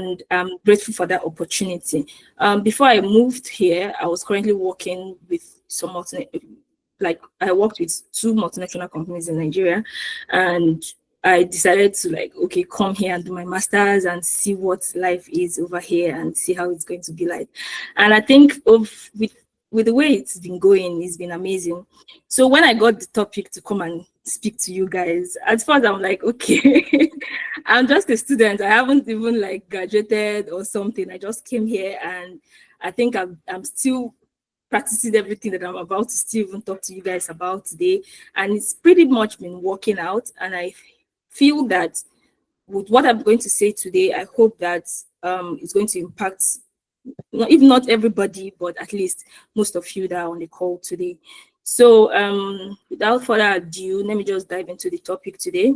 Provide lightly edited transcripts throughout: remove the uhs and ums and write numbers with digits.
and I'm grateful for that opportunity. Before I moved here, I was currently working with some I worked with 2 multinational companies in Nigeria, and I decided to okay, come here and do my master's and see what life is over here and see how it's going to be like. And I think with the way it's been going, it's been amazing. So when I got the topic to come and speak to you guys, at first I'm like, okay, I'm just a student. I haven't even graduated or something. I just came here, and I think I'm still practicing everything that I'm about to still even talk to you guys about today. And it's pretty much been working out. And I feel that with what I'm going to say today, I hope that it's going to impact, if not everybody, but at least most of you that are on the call today. So without further ado, let me just dive into the topic today.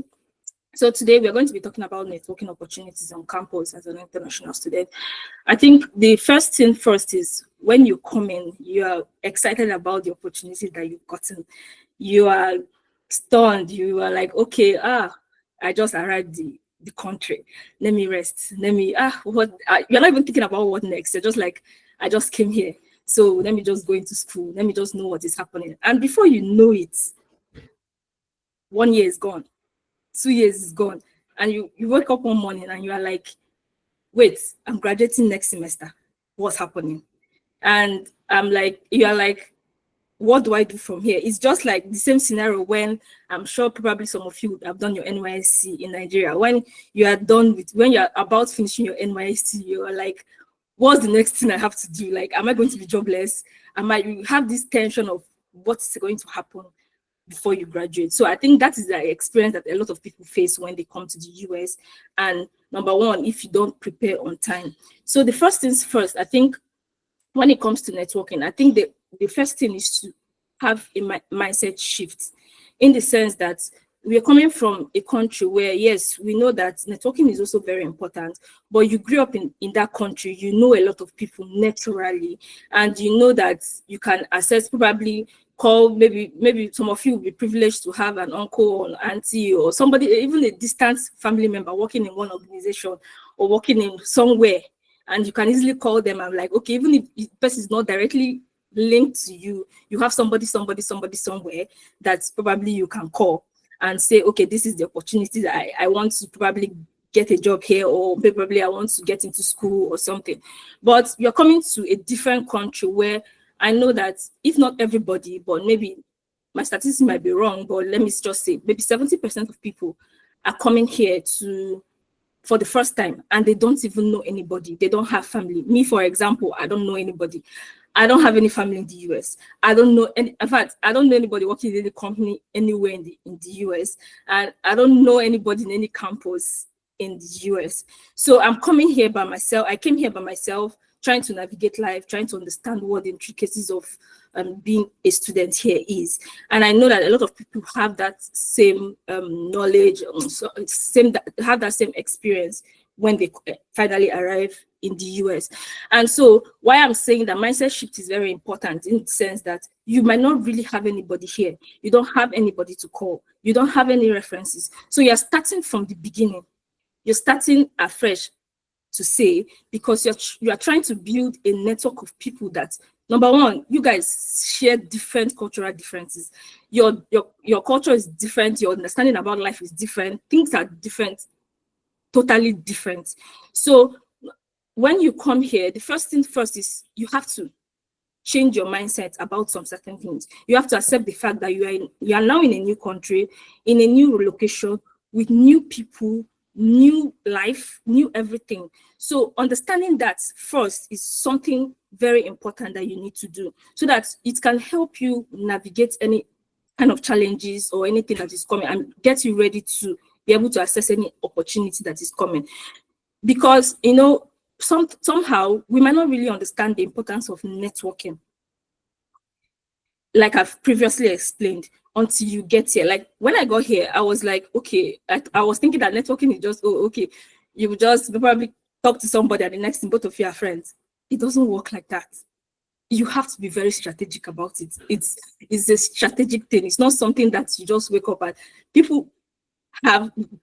So today we're going to be talking about networking opportunities on campus as an international student. I think the first thing first is when you come in, you are excited about the opportunities that you've gotten. You are stunned. You are like, okay, I just arrived the country. Let me rest. Let me, you're not even thinking about what next. You're just like, I just came here. So let me just go into school. Let me just know what is happening. And before you know it, 1 year is gone. 2 years is gone, and you wake up one morning and you are like, wait, I'm graduating next semester. What's happening? And you are like, what do I do from here? It's just like the same scenario when I'm sure probably some of you have done your NYSC in Nigeria. When you're about finishing your NYSC, you're like, what's the next thing I have to do? Like, am I going to be jobless? You have this tension of what's going to happen before you graduate. So I think that is the experience that a lot of people face when they come to the US. And number one, if you don't prepare on time. So the first things first, I think when it comes to networking, I think the first thing is to have a mindset shift, in the sense that we are coming from a country where, yes, we know that networking is also very important, but you grew up in that country, you know a lot of people naturally, and you know that you can access, probably call, maybe some of you will be privileged to have an uncle or auntie or somebody, even a distant family member working in one organization or working in somewhere, and you can easily call them and like, okay, even if the person is not directly linked to you, you have somebody somewhere that probably you can call and say, okay, this is the opportunity that I want to probably get a job here, or probably I want to get into school or something. But you're coming to a different country where I know that if not everybody, but maybe my statistics might be wrong, but let me just say maybe 70% of people are coming here for the first time, and they don't even know anybody. They don't have family. Me, for example, I don't know anybody. I don't have any family in the US. I don't know any. In fact, I don't know anybody working in any company anywhere in the US, and I don't know anybody in any campus in the US. So I'm coming here by myself. I came here by myself, trying to navigate life, trying to understand what the intricacies of being a student here is. And I know that a lot of people have that same knowledge, have that same experience when they finally arrive in the US. And so why I'm saying that mindset shift is very important, in the sense that you might not really have anybody here. You don't have anybody to call. You don't have any references. So you're starting from the beginning. You're starting afresh, to say, because you are trying to build a network of people that, number one, you guys share different cultural differences. Your culture is different. Your understanding about life is different. Things are different, totally different. So when you come here, the first thing first is you have to change your mindset about some certain things. You have to accept the fact that you are now in a new country, in a new location, with new people, new life, new everything. So understanding that first is something very important that you need to do, so that it can help you navigate any kind of challenges or anything that is coming, and get you ready to be able to access any opportunity that is coming. Because, somehow we might not really understand the importance of networking, like I've previously explained, until you get here. Like when I got here, I was like, okay, I was thinking that networking is just, okay, you just probably talk to somebody and the next thing, both of you are friends. It doesn't work like that. You have to be very strategic about it. It's a strategic thing. It's not something that you just wake up and people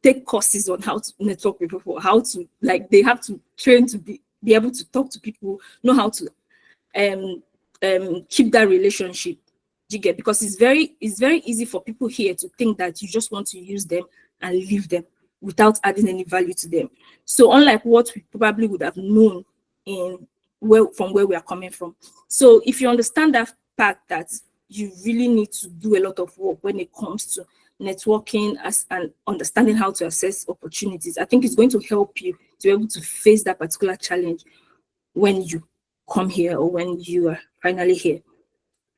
take courses on how to network with people, how to, like, they have to train to be able to talk to people, know how to keep that relationship. You get? Because it's very easy for people here to think that you just want to use them and leave them without adding any value to them. So unlike what we probably would have known from where we are coming from. So if you understand that fact, that you really need to do a lot of work when it comes to networking and understanding how to assess opportunities, I think it's going to help you to be able to face that particular challenge when you come here or when you are finally here.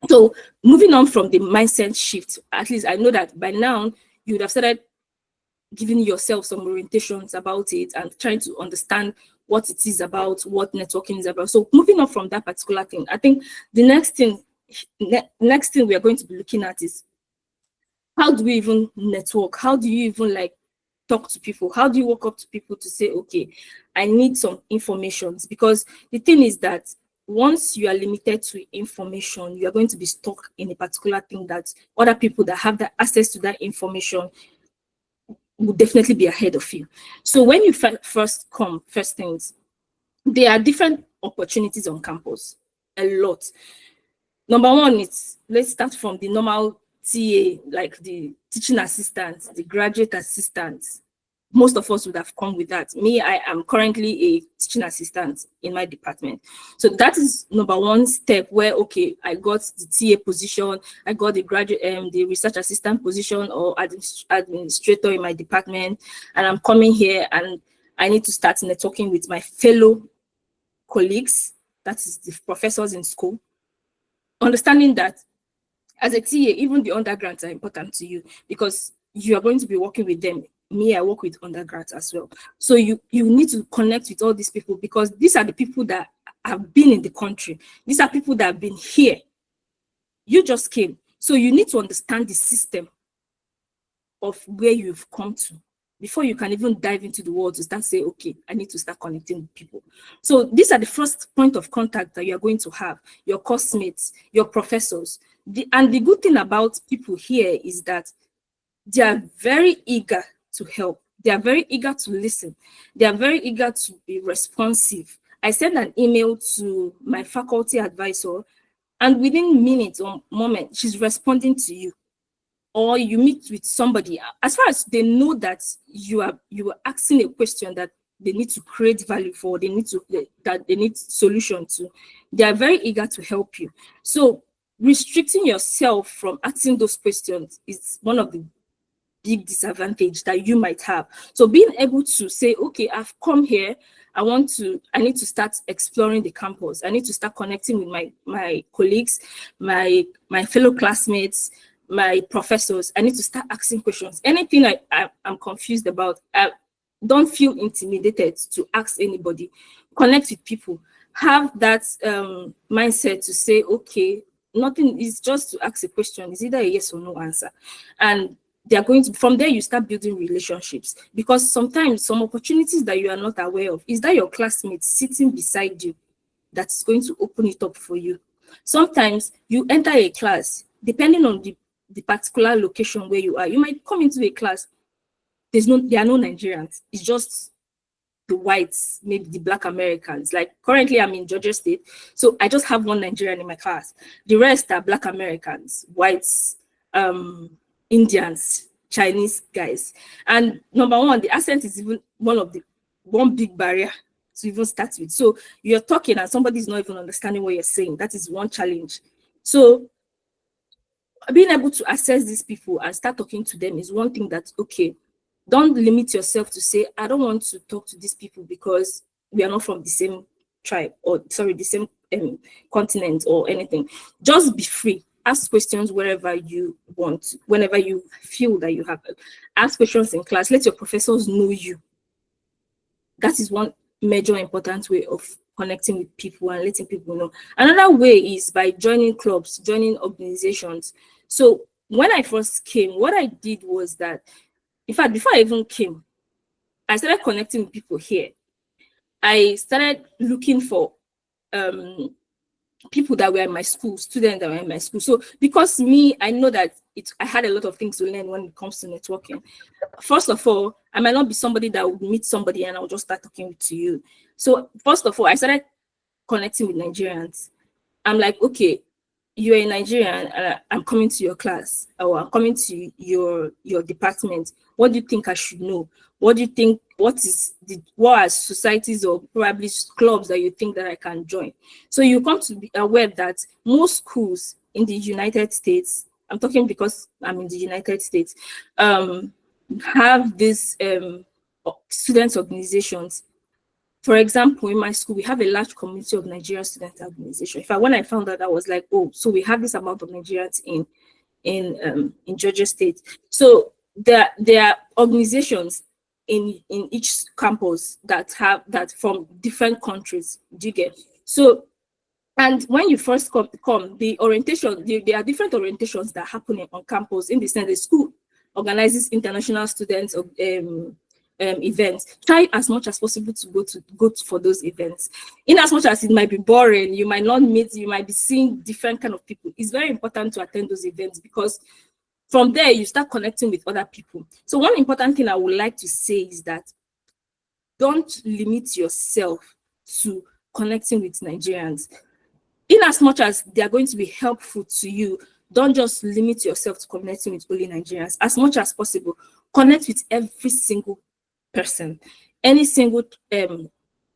So moving on from the mindset shift, at least I know that by now you would have started giving yourself some orientations about it and trying to understand what it is about, what networking is about. So moving on from that particular thing, I think the next thing we are going to be looking at is, how do we even network? How do you even like talk to people? How do you walk up to people to say, okay, I need some information? Because the thing is that once you are limited to information, you are going to be stuck in a particular thing that other people that have the access to that information will definitely be ahead of you. So when you first things, there are different opportunities on campus, a lot. Number one is, let's start from the normal TA, like the teaching assistants, the graduate assistants. Most of us would have come with that. Me, I am currently a teaching assistant in my department. So that is number one step where, okay, I got the TA position, I got the graduate, the research assistant position or administrator in my department, and I'm coming here and I need to start networking with my fellow colleagues, that is the professors in school. Understanding that as a TA, even the undergrads are important to you because you are going to be working with them. Me, I work with undergrads as well. So you need to connect with all these people because these are the people that have been in the country. These are people that have been here. You just came. So you need to understand the system of where you've come to before you can even dive into the world to start saying, okay, I need to start connecting with people. So these are the first point of contact that you're going to have, your course mates, your professors. And the good thing about people here is that they are very eager to help. They are very eager to listen. They are very eager to be responsive. I sent an email to my faculty advisor, and within minutes or moments, she's responding to you. Or you meet with somebody, as far as they know that you are asking a question that they need to create value for, they need solution to, they are very eager to help you. So restricting yourself from asking those questions is one of the big disadvantage that you might have. So being able to say, okay, I've come here, I need to start exploring the campus. I need to start connecting with my colleagues, my fellow classmates, my professors. I need to start asking questions. Anything I'm confused about, don't feel intimidated to ask anybody. Connect with people. Have that mindset to say, okay, nothing is just to ask a question. It's either a yes or no answer. And they're going to, from there, you start building relationships, because sometimes some opportunities that you are not aware of is that your classmates sitting beside you that's going to open it up for you. Sometimes you enter a class, depending on the particular location where you are, you might come into a class, there are no Nigerians, it's just the whites, maybe the Black Americans. Like currently I'm in Georgia State, so I just have one Nigerian in my class. The rest are Black Americans, whites, Indians, Chinese guys. And number one, the accent is even one big barrier to even start with. So you're talking and somebody's not even understanding what you're saying. That is one challenge. So being able to access these people and start talking to them is one thing that, okay, don't limit yourself to say, I don't want to talk to these people because we are not from the same tribe, or sorry, the same continent or anything. Just be free. Ask questions wherever you want, whenever you feel that you have. Ask questions in class. Let your professors know you. That is one major important way of connecting with people and letting people know. Another way is by joining clubs, joining organizations. So when I first came, what I did was that, in fact, before I even came, I started connecting with people here. I started looking for people that were in my school, students that were in my school. So because me, I know that I had a lot of things to learn when it comes to networking. First of all, I might not be somebody that would meet somebody and I'll just start talking to you. So first of all, I started connecting with Nigerians. I'm like, okay, you're a Nigerian and I'm coming to your class, or I'm coming to your department. What do you think I should know? What do you think, what are societies or probably clubs that you think that I can join? So you come to be aware that most schools in the United States, I'm talking because I'm in the United States, have these students organizations. For example, in my school, we have a large community of Nigerian student organization. In fact, when I found out, I was like, oh, so we have this amount of Nigerians in Georgia State. So there are organizations in each campus that have that from different countries. Do you get? So, and when you first come, the orientation, there are different orientations that happen on campus. In the sense, the school organizes international students of events. Try as much as possible to go for those events. In as much as it might be boring, you might not meet, you might be seeing different kind of people. It's very important to attend those events because from there you start connecting with other people. So one important thing I would like to say is that don't limit yourself to connecting with Nigerians. In as much as they are going to be helpful to you, don't just limit yourself to connecting with only Nigerians. As much as possible, connect with every single person, any single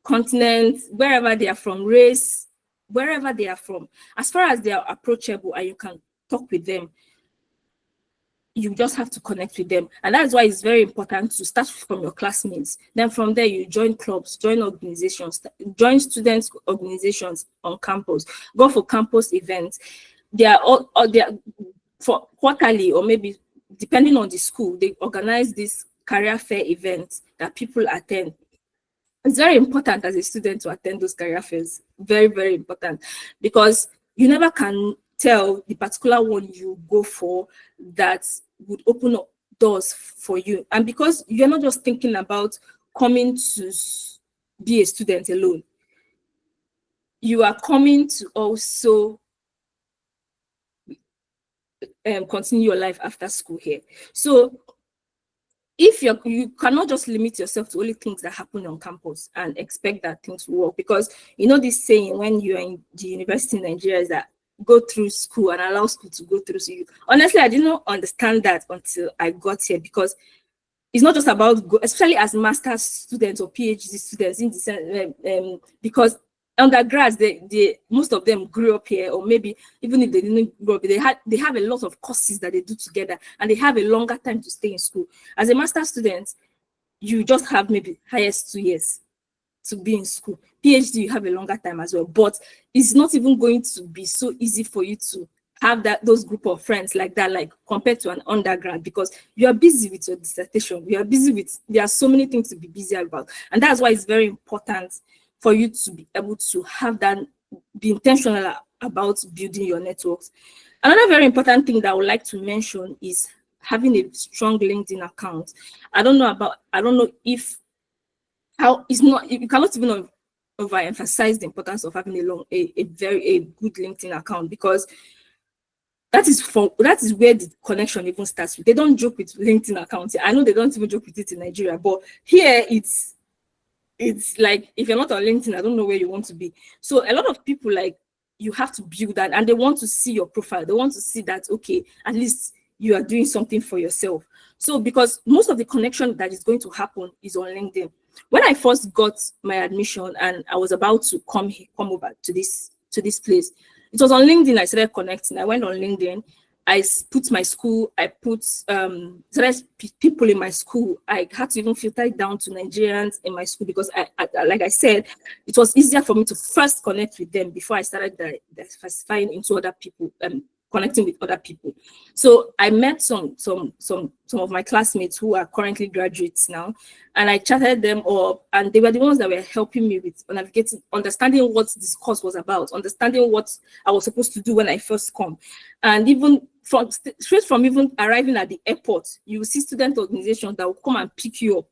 continent, wherever they are from, race, wherever they are from. As far as they are approachable and you can talk with them, you just have to connect with them. And that's why it's very important to start from your classmates. Then from there, you join clubs, join organizations, join students' organizations on campus, go for campus events. They are for quarterly, or maybe depending on the school, they organize this career fair events that people attend. It's very important as a student to attend those career fairs. Very, very important, because you never can tell the particular one you go for that would open up doors for you. And because you're not just thinking about coming to be a student alone, you are coming to also continue your life after school here. So if you cannot just limit yourself to only things that happen on campus and expect that things will work, because you know this saying when you're in the university in Nigeria is that go through school and allow school to go through you. Honestly, I did not understand that until I got here, because it's not just about especially as master's students or PhD students in the sense, because undergrads, they most of them grew up here, or maybe even if they didn't grow up, they have a lot of courses that they do together, and they have a longer time to stay in school. As a master's student, you just have maybe highest 2 years to be in school. PhD, you have a longer time as well, but it's not even going to be so easy for you to have those group of friends like that, like compared to an undergrad, because you are busy with your dissertation, there are so many things to be busy about. And that's why it's very important for you to be able to have that, be intentional about building your networks. Another very important thing that I would like to mention is having a strong LinkedIn account. I don't know if how it's not, you cannot even overemphasize the importance of having a very good LinkedIn account, because that is where the connection even starts. They don't joke with LinkedIn accounts. I know they don't even joke with it in Nigeria, but here it's like, if you're not on LinkedIn, I don't know where you want to be. So a lot of people, like, you have to build that, and they want to see your profile. They want to see that, okay, at least you are doing something for yourself. So because most of the connection that is going to happen is on LinkedIn. When I first got my admission and I was about to come over to this place, it was on LinkedIn I started connecting. I went on LinkedIn. I put my school, I put people in my school. I had to even filter it down to Nigerians in my school, because I like I said, it was easier for me to first connect with them before I started diversifying into other people, connecting with other people. So I met some of my classmates who are currently graduates now, and I chatted them up, and they were the ones that were helping me with navigating, understanding what this course was about, understanding what I was supposed to do when I first come. And even straight from even arriving at the airport, you will see student organizations that will come and pick you up.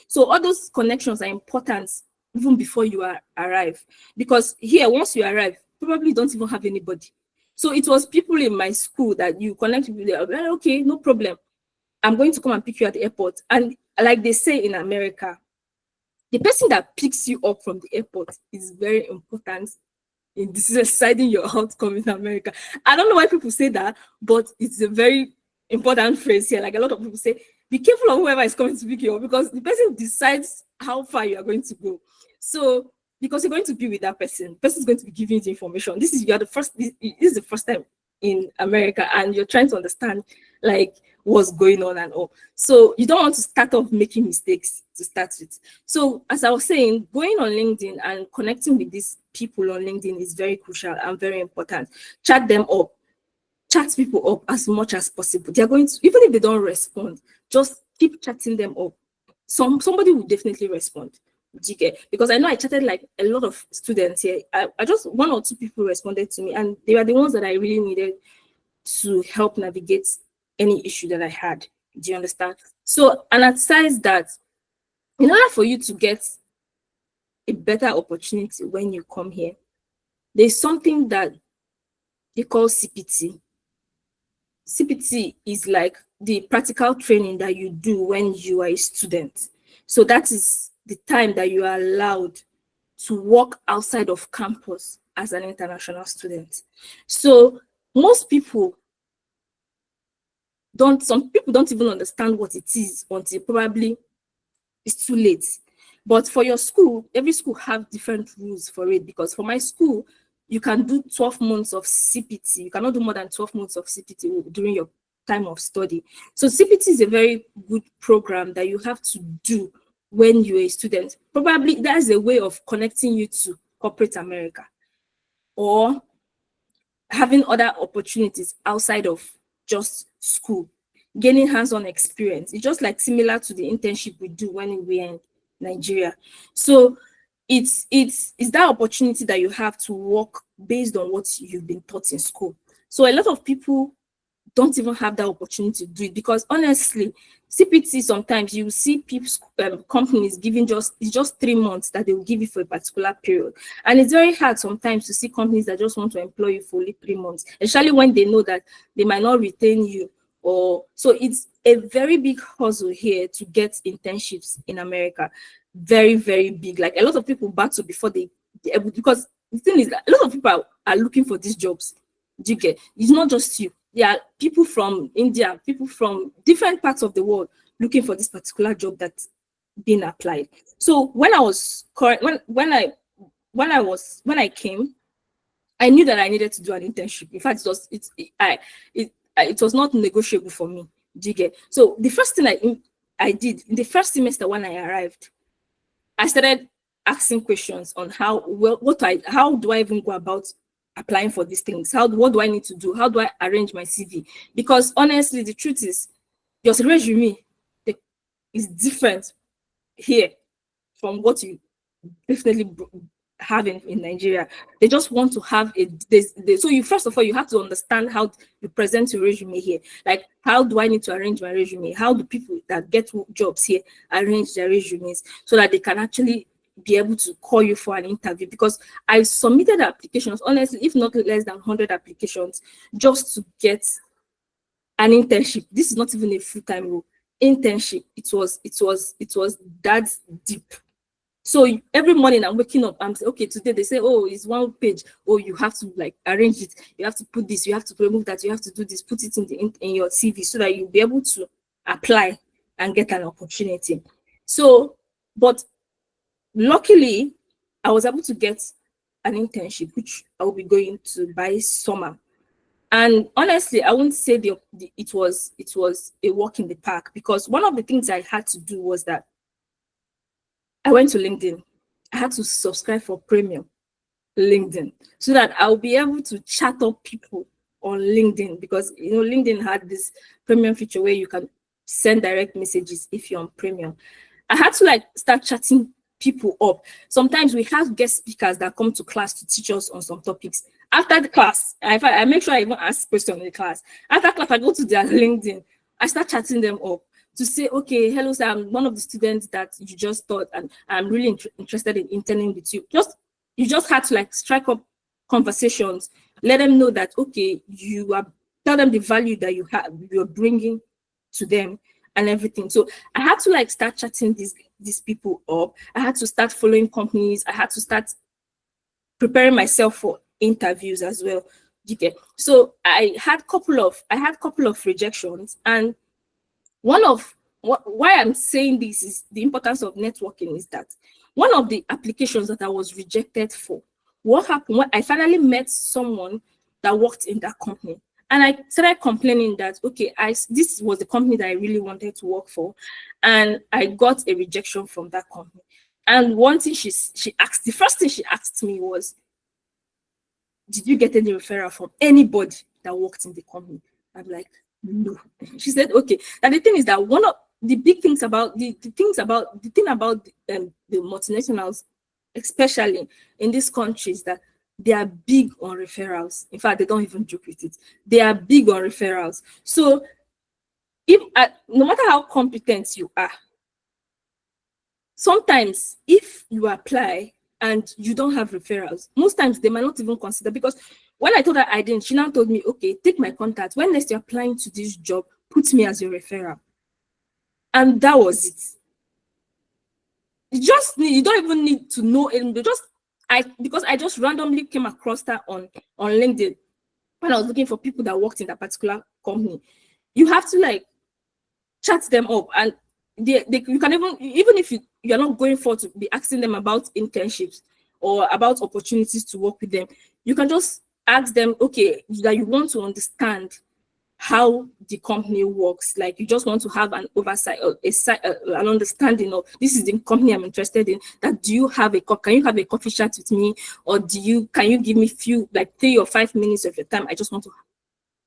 So all those connections are important even before you arrive, because here, once you arrive, probably don't even have anybody. So it was people in my school that you connect with. Like, okay, no problem. I'm going to come and pick you at the airport. And like they say in America, the person that picks you up from the airport is very important in deciding your outcome in America. I don't know why people say that, but it's a very important phrase here. Like a lot of people say, be careful of whoever is coming to pick you up, because the person decides how far you are going to go. So because you're going to be with that person, the person is going to be giving you the information. This is the first time in America, and you're trying to understand like what's going on and all. So you don't want to start off making mistakes to start with. So as I was saying, going on LinkedIn and connecting with these people on LinkedIn is very crucial and very important. Chat them up, chat people up as much as possible. They're going to, even if they don't respond, just keep chatting them up. Somebody will definitely respond. Because I know I chatted like a lot of students here. I just, one or two people responded to me, and they were the ones that I really needed to help navigate any issue that I had. Do you understand? So, and aside that, in order for you to get a better opportunity when you come here, there's something that they call CPT. CPT is like the practical training that you do when you are a student. So that is the time that you are allowed to work outside of campus as an international student. So most people some people don't even understand what it is until probably it's too late. But for your school, every school have different rules for it, because for my school, you can do 12 months of CPT. You cannot do more than 12 months of CPT during your time of study. So CPT is a very good program that you have to do when you're a student. Probably that's a way of connecting you to corporate America or having other opportunities outside of just school, gaining hands-on experience. It's just like similar to the internship we do when we're in Nigeria. So it's that opportunity that you have to work based on what you've been taught in school. So a lot of people don't even have that opportunity to do it, because honestly, CPT, sometimes you see people, companies giving just 3 months that they will give you for a particular period. And it's very hard sometimes to see companies that just want to employ you for only 3 months, especially when they know that they might not retain you. Or so it's a very big hustle here to get internships in America. Very, very big. Like a lot of people battle before they able, because the thing is that a lot of people are looking for these jobs. Do you get? It's not just you. There are people from India, people from different parts of the world looking for this particular job that's being applied. So when I was when I came, I knew that I needed to do an internship. In fact, it was not negotiable for me. Do you get? So the first thing I did in the first semester when I arrived, I started asking questions on how do I even go about applying for these things? What do I need to do? How do I arrange my CV? Because honestly, the truth is, your resume is different here from what you definitely have in Nigeria. They just want to have so you, first of all, you have to understand how you present your resume here. Like, how do I need to arrange my resume? How do people that get jobs here arrange their resumes so that they can actually be able to call you for an interview? Because I submitted applications, honestly, if not less than 100 applications, just to get an internship. This is not even a full-time role. Internship. It was that deep. So every morning I'm waking up, I'm saying, okay, today they say, oh, it's 1 page. Oh, you have to like arrange it. You have to put this, you have to remove that, you have to do this, put it in your CV so that you'll be able to apply and get an opportunity. So, but luckily, I was able to get an internship, which I will be going to by summer. And honestly, I wouldn't say it was a walk in the park, because one of the things I had to do was that I went to LinkedIn. I had to subscribe for premium LinkedIn so that I'll be able to chat up people on LinkedIn, because LinkedIn had this premium feature where you can send direct messages if you're on premium. I had to like start chatting people up. Sometimes we have guest speakers that come to class to teach us on some topics. After the class, I make sure I even ask questions in the class. After class, I go to their LinkedIn. I start chatting them up to say, okay, hello, sir, I'm one of the students that you just taught, and I'm really interested in interning with you. You just had to like strike up conversations. Let them know that, okay, tell them the value that you're bringing to them and everything. So I had to like start chatting these people up. I had to start following companies. I had to start preparing myself for interviews as well. Okay. So I had couple of rejections, and why I'm saying this is the importance of networking is that one of the applications that I was rejected for, what happened when I finally met someone that worked in that company, and I started complaining that, okay, this was the company that I really wanted to work for, and I got a rejection from that company. And one thing the first thing she asked me was, did you get any referral from anybody that worked in the company? I'm like, no. She said, okay. And the thing is that one of the big things about the thing about the multinationals, especially in this country, is that they are big on referrals. In fact, they don't even joke with it. They are big on referrals. So no matter how competent you are, sometimes if you apply and you don't have referrals, most times they might not even consider, because when I told her I didn't, she now told me, okay, take my contact. When next you're applying to this job, put me as your referral. And that was it. You don't even need to know it. Because I just randomly came across that on LinkedIn when I was looking for people that worked in that particular company. You have to like chat them up, and you can even if you're not going for to be asking them about internships or about opportunities to work with them, you can just ask them, okay, that you want to understand how the company works. Like you just want to have an oversight or an understanding of, this is the company I'm interested in. That can you have a coffee chat with me, or can you give me few, like 3 or 5 minutes of your time? I just want to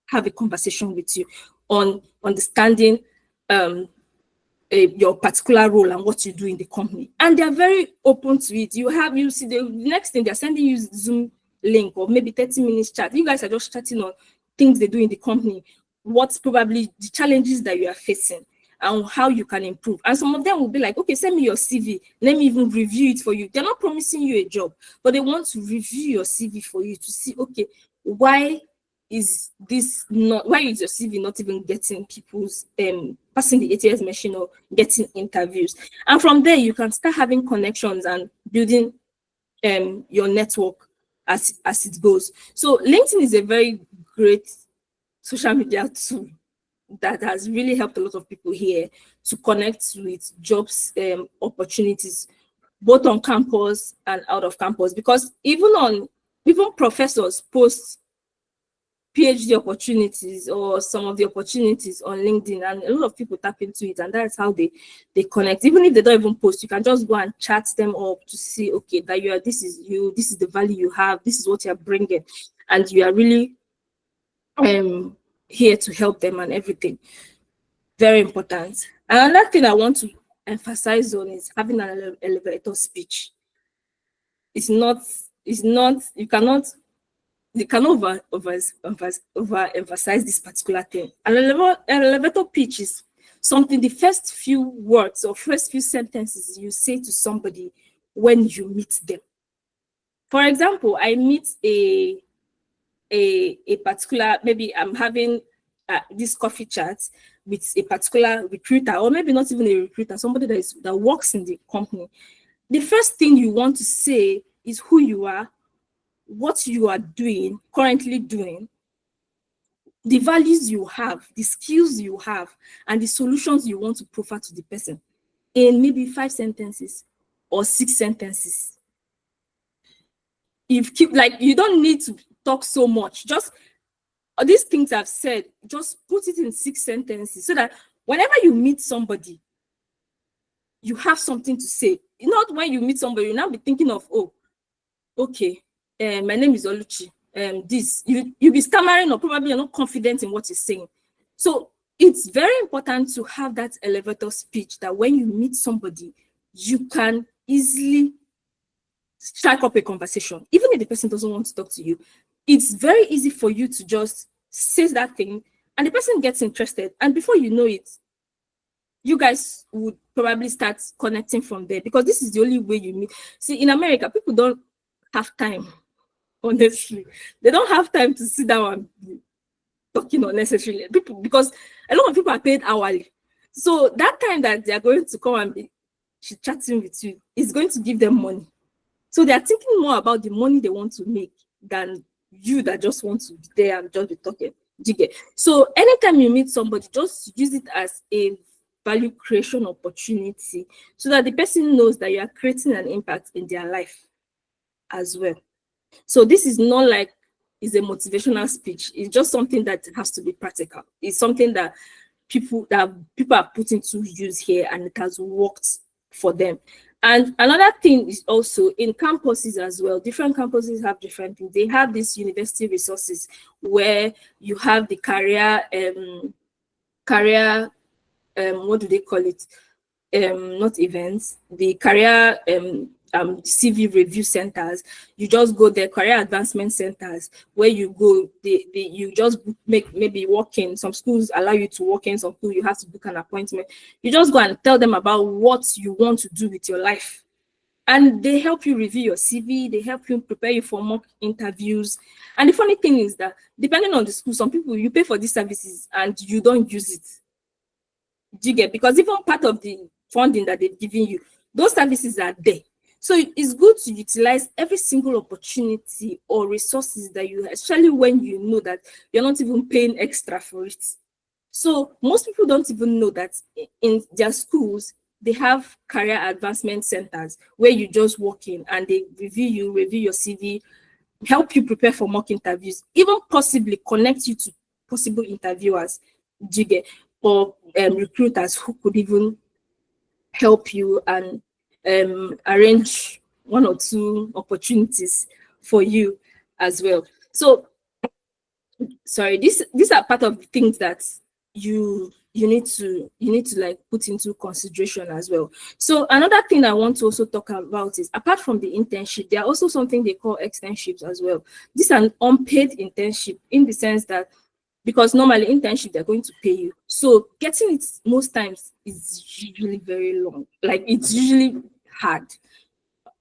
have a conversation with you on understanding your particular role and what you do in the company. And they're very open to it. You see the next thing, they're sending you Zoom link or maybe 30 minutes chat. You guys are just chatting on things they do in the company, what's probably the challenges that you are facing and how you can improve. And some of them will be like, okay, send me your CV. Let me even review it for you. They're not promising you a job, but they want to review your CV for you to see, okay, why is your CV not even getting people's passing the ATS machine or getting interviews? And from there, you can start having connections and building your network as it goes. So LinkedIn is a very great social media tool that has really helped a lot of people here to connect with jobs opportunities, both on campus and out of campus, because even professors post PhD opportunities or some of the opportunities on LinkedIn, and a lot of people tap into it, and that's how they connect. Even if they don't even post, you can just go and chat them up to see, okay, that this is the value you have, this is what you're bringing, and you are really here to help them and everything. Very important. Another thing I want to emphasize on is having an elevator speech. You cannot overemphasize this particular thing. An elevator pitch is something, the first few words or first few sentences you say to somebody when you meet them. For example, I meet a particular, maybe I'm having this coffee chat with a particular recruiter, or maybe not even a recruiter, somebody that works in the company. The first thing you want to say is who you are, what you are currently doing, the values you have, the skills you have, and the solutions you want to proffer to the person in maybe 5 sentences or 6 sentences. You don't need to talk so much. Just these things I've said, just put it in 6 sentences so that whenever you meet somebody, you have something to say. Not when you meet somebody, you now be thinking of, oh, okay, my name is Oluchi. You'll be stammering, or probably you're not confident in what you're saying. So it's very important to have that elevator speech that when you meet somebody, you can easily strike up a conversation. Even if the person doesn't want to talk to you, it's very easy for you to just say that thing and the person gets interested. And before you know it, you guys would probably start connecting from there, because this is the only way you meet. See, in America, people don't have time Honestly, they don't have time to sit down and be talking unnecessarily. People, because a lot of people are paid hourly. So that time that they are going to come and be chatting with you is going to give them money. So they are thinking more about the money they want to make than you that just want to be there and just be talking. Do you get? So anytime you meet somebody, just use it as a value creation opportunity so that the person knows that you are creating an impact in their life as well. So this is not like it's a motivational speech. It's just something that has to be practical. It's something that people are put into use here, and it has worked for them. And another thing is also in campuses as well. Different campuses have different things. They have these university resources where you have the what do they call it? Not events, the career CV review centers. You just go there, career advancement centers, where you go, you just maybe walk in. Some schools allow you to walk in, some schools you have to book an appointment. You just go and tell them about what you want to do with your life. And they help you review your CV, they help you prepare you for mock interviews. And the funny thing is that depending on the school, some people you pay for these services and you don't use it. Do you get? Because even part of the funding that they've given you, those services are there. So it's good to utilize every single opportunity or resources that you have, especially when you know that you're not even paying extra for it. So most people don't even know that in their schools, they have career advancement centers where you just walk in and they review your CV, help you prepare for mock interviews, even possibly connect you to possible interviewers, do you get, or recruiters who could even help you and arrange one or two opportunities for you as well. So sorry, these are part of the things that you need to like put into consideration as well. So another thing I want to also talk about is, apart from the internship, there are also something they call externships as well. This is an unpaid internship, in the sense that, because normally internship they're going to pay you, so getting it most times is usually very long, like it's usually hard,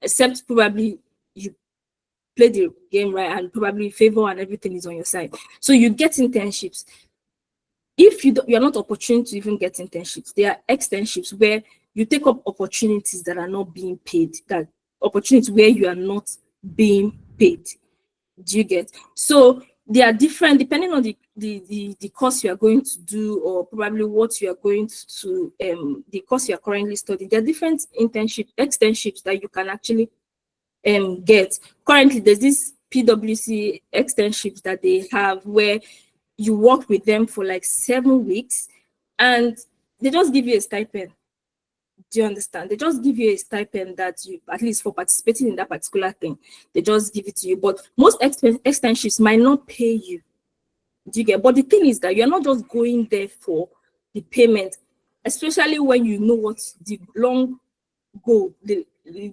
except probably you play the game right and probably favor and everything is on your side. So you get internships. If you're not opportune to even get internships, there are externships where you take up opportunities that are not being paid, that opportunities where you are not being paid. Do you get? So they are different depending on the course you are going to do, or probably what you are going to the course you are currently studying. There are different externships that you can actually get. Currently, there's this PwC externships that they have where you work with them for like 7 weeks and they just give you a stipend. Do you understand? They just give you a stipend that you, at least for participating in that particular thing, they just give it to you. But most externships might not pay you. Do you get? But the thing is that you're not just going there for the payment, especially when you know what the long goal, the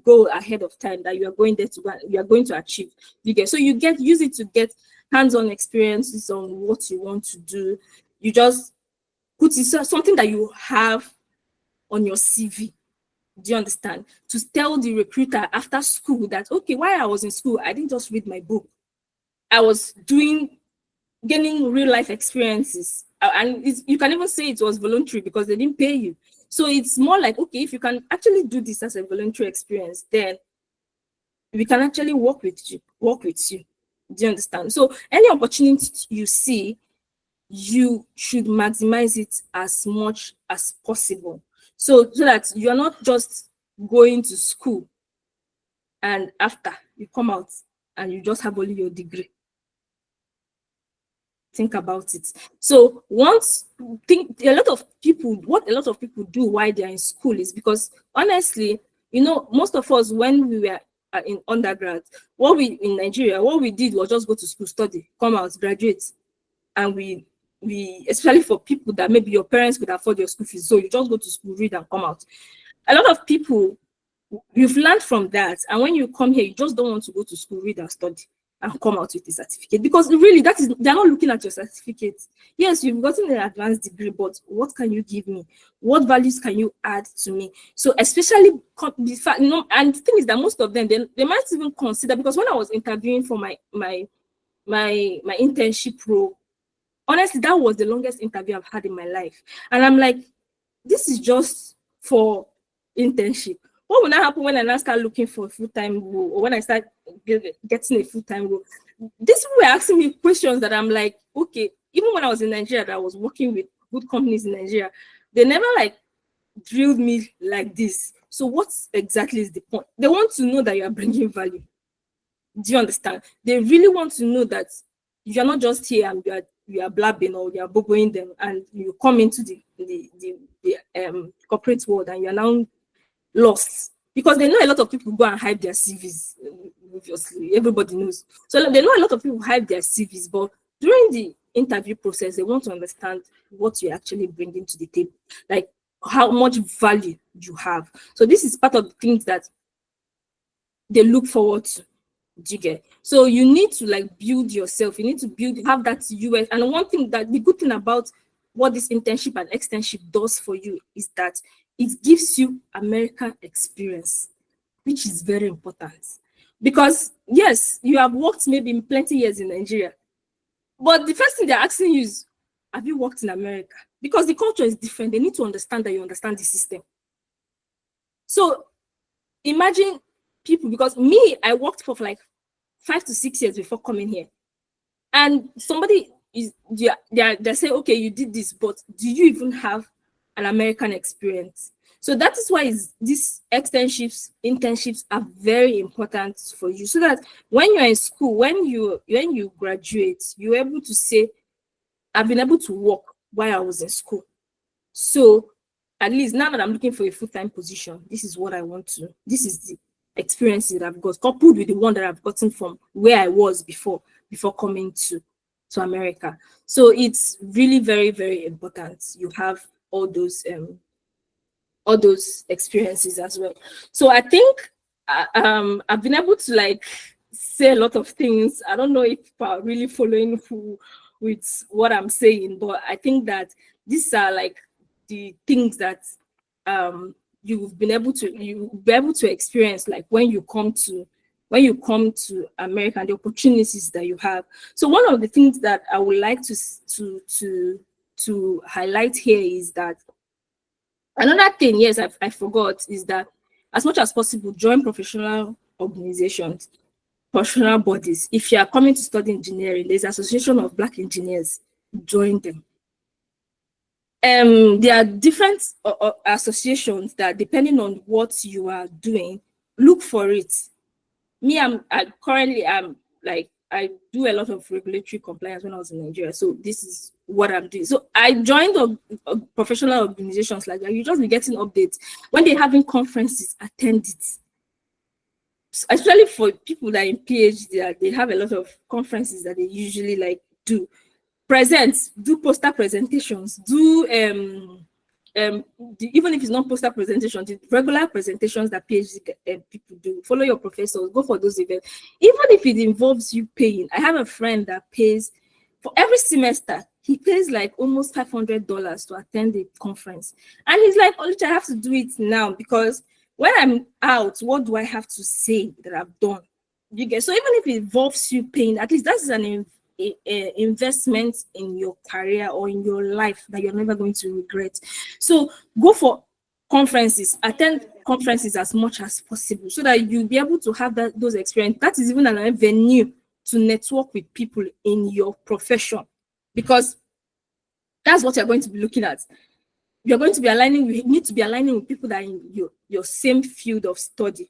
goal ahead of time that you are going there to, you are going to achieve. You get? So you use it to get hands-on experiences on what you want to do. You just put it something that you have on your CV. Do you understand? To tell the recruiter after school that, okay, while I was in school, I didn't just read my book. I was gaining real life experiences. And you can even say it was voluntary because they didn't pay you. So it's more like, okay, if you can actually do this as a voluntary experience, then we can actually work with you. Do you understand? So any opportunity you see, you should maximize it as much as possible. So that you're not just going to school and after you come out and you just have only your degree. Think about it. So what a lot of people do while they're in school is because, honestly, most of us, when we were in undergrad, in Nigeria, what we did was just go to school, study, come out, graduate. And we especially for people that maybe your parents could afford your school fees, so you just go to school, read, and come out. A lot of people, you've learned from that, and when you come here, you just don't want to go to school, read, and study. and come out with a certificate, because really they're not looking at your certificate. Yes, you've gotten an advanced degree, but what can you give me? What values can you add to me? So especially the fact, and the thing is that most of them, they might even consider, because when I was interviewing for my internship role, honestly, that was the longest interview I've had in my life. And I'm like, this is just for internship. What will not happen when I now start looking for a full-time role, or when I start getting a full-time role? These people were asking me questions that I'm like, okay, even when I was in Nigeria, that I was working with good companies in Nigeria, they never like drilled me like this. So what exactly is the point? They want to know that you are bringing value. Do you understand? They really want to know that you're not just here and you are blabbing or you are boboing them, and you come into the corporate world and you're now lost, because they know a lot of people go and hide their CVs. Obviously, everybody knows. So they know a lot of people hide their CVs, but during the interview process, they want to understand what you're actually bringing to the table, like how much value you have. So this is part of the things that they look forward to. Do you get? So you need to like build yourself. You need to have that US. And one thing that the good thing about what this internship and externship does for you is that it gives you American experience, which is very important. Because yes, you have worked maybe in plenty years in Nigeria, but the first thing they're asking you is, have you worked in America? Because the culture is different. They need to understand that you understand the system. So imagine people, because me, I worked for like 5 to 6 years before coming here. And somebody they say, okay, you did this, but do you even have an American experience? So that is why these externships, internships are very important for you, so that when you're in school, when you graduate, you're able to say, I've been able to work while I was in school. So at least now that I'm looking for a full-time position, this is what I want to, this is the experiences that I've got, coupled with the one that I've gotten from where I was before coming to America. So it's really very, very important you have all those experiences as well. So I think I've been able to like say a lot of things. I don't know if people are really following with what I'm saying, but I think that these are like the things that you'll be able to experience, like when you come to America, and the opportunities that you have. So one of the things that I would like to highlight here is that another thing, yes, I forgot, is that as much as possible, join professional organizations, professional bodies. If you are coming to study engineering, there's Association of Black Engineers, join them. There are different associations that, depending on what you are doing, look for it. Me, I do a lot of regulatory compliance when I was in Nigeria. So this is what I'm doing. So I joined a professional organizations like that. You just be getting updates. When they're having conferences, attend it. Especially for people that are in PhD, they have a lot of conferences that they usually like do. Do poster presentations, even if it's not poster presentations, the regular presentations that PhD people do. Follow your professors, go for those events. Even if it involves you paying. I have a friend that pays, for every semester, he pays like almost $500 to attend a conference. And he's like, Oluchi, I have to do it now, because when I'm out, what do I have to say that I've done? You get, so even if it involves you paying, at least that's an investment in your career or in your life that you're never going to regret. So go for conferences, attend conferences as much as possible, so that you'll be able to have those experiences. That is even an avenue to network with people in your profession, because that's what you're going to be looking at. You're going to be you need to be aligning with people that are in your same field of study